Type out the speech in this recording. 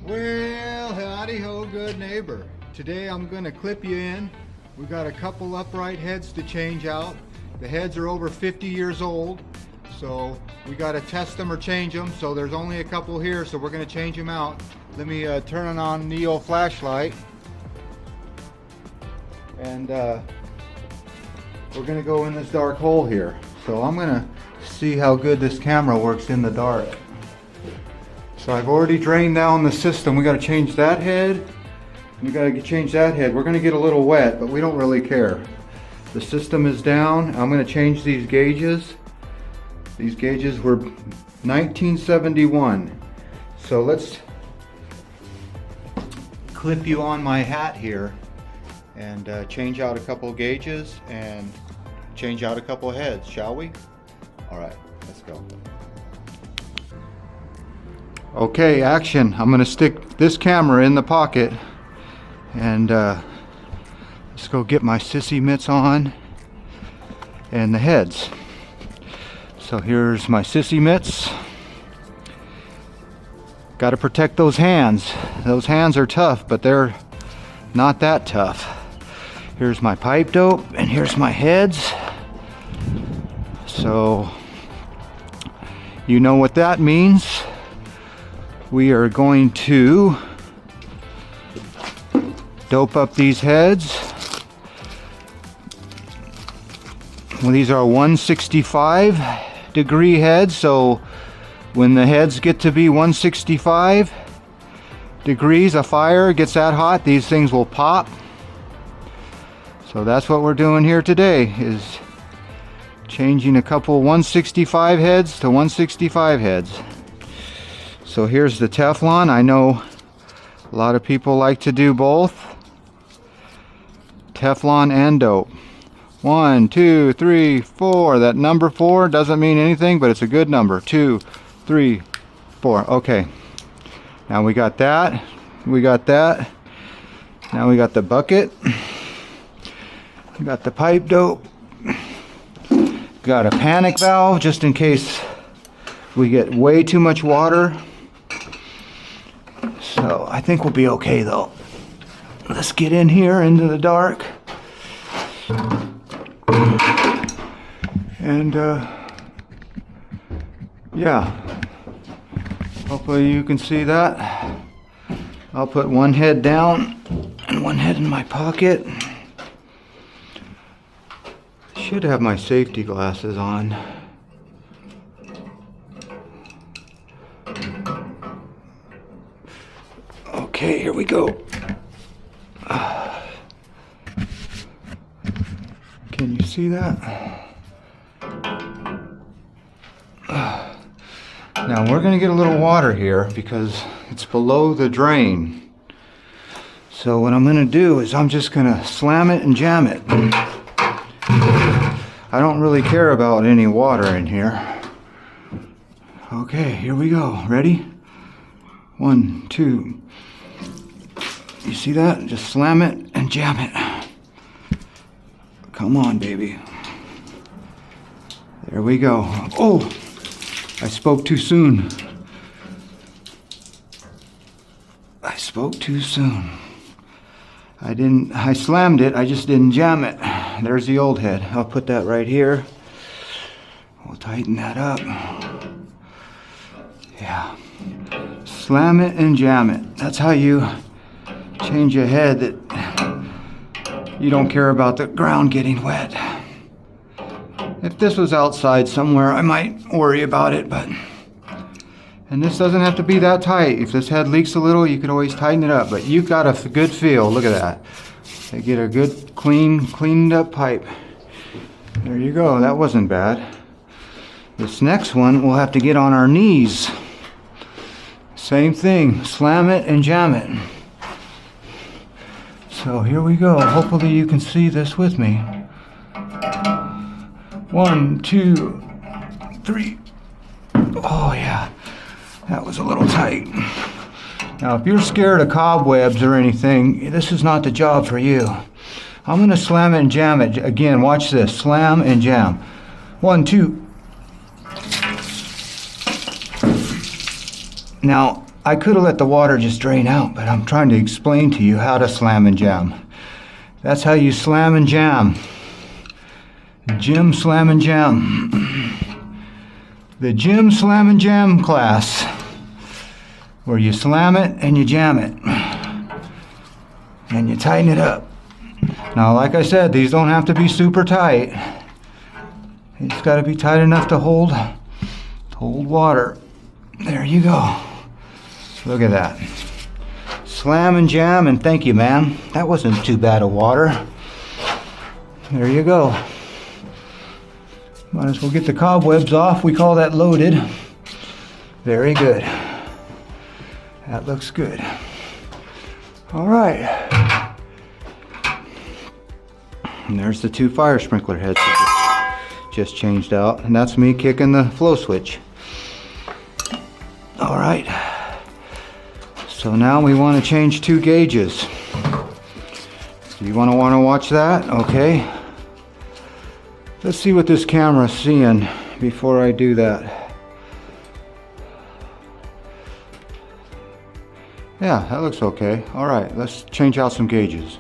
Well, howdy ho, good neighbor. Today I'm going to clip you in. We've got a couple upright heads to change out. The heads are over 50 years old, so we got to test them or change them. So there's only a couple here, so we're going to change them out. Let me turn on the old flashlight. And we're going to go in this dark hole here. So I'm going to see how good this camera works in the dark. So I've already drained down the system. We got to change that head. We got to change that head. We're going to get a little wet, but we don't really care. The system is down. I'm going to change these gauges. These gauges were 1971. So let's clip you on my hat here and change out a couple gauges and change out a couple heads, shall we? All right, let's go. Okay, action. I'm going to stick this camera in the pocket and let's go get my sissy mitts on and the heads. So here's my sissy mitts. Got to protect those hands. Those hands are tough, but they're not that tough. Here's my pipe dope and here's my heads. So you know what that means. We are going to dope up these heads. Well, these are 165 degree heads, so when the heads get to be 165 degrees, a fire gets that hot, these things will pop. So that's what we're doing here today, is changing a couple 165 heads to 165 heads. So here's the Teflon. I know a lot of people like to do both. Teflon and dope. 1, 2, 3, 4. That number 4 doesn't mean anything, but it's a good number. 2, 3, 4. Okay. Now we got that. We got that. Now we got the bucket. We got the pipe dope. Got a panic valve just in case we get way too much water. So I think we'll be okay though. Let's get in here into the dark. And yeah, hopefully you can see that. I'll put one head down and one head in my pocket. Should have my safety glasses on. Okay, here we go. Can you see that? Now we're going to get a little water here because it's below the drain. So what I'm going to do is I'm just going to slam it and jam it. I don't really care about any water in here. Okay, here we go. Ready? 1, 2. You see that? Just slam it and jam it. Come on, baby. There we go. Oh, I spoke too soon. I spoke too soon. I slammed it, I just didn't jam it. There's the old head. I'll put that right here. We'll tighten that up. Yeah. Slam it and jam it. That's how you change a head that you don't care about the ground getting wet. If this was outside somewhere, I might worry about it, and this doesn't have to be that tight. If this head leaks a little, you can always tighten it up, but you've got a good feel. Look at that. They get a good, cleaned up pipe. There you go. That wasn't bad. This next one, we'll have to get on our knees. Same thing. Slam it and jam it. So here we go. Hopefully you can see this with me. 1, 2, 3. Oh yeah, that was a little tight. Now if you're scared of cobwebs or anything, this is not the job for you. I'm going to slam it and jam it. Again, watch this. Slam and jam. 1, 2. Now, I could have let the water just drain out, but I'm trying to explain to you how to slam and jam. That's how you slam and jam. Jim Slam and Jam. The Jim Slam and Jam class, where you slam it and you jam it. And you tighten it up. Now, like I said, these don't have to be super tight. It's got to be tight enough to hold water. There you go. Look at that. Slam and jam, and thank you, ma'am. That wasn't too bad of water. There you go. Might as well get the cobwebs off. We call that loaded. Very good. That looks good. All right. And there's the 2 fire sprinkler heads that just changed out. And that's me kicking the flow switch. All right. So now we want to change 2 gauges. Do you want to watch that? Okay. Let's see what this camera's seeing before I do that. Yeah, that looks okay. All right, let's change out some gauges.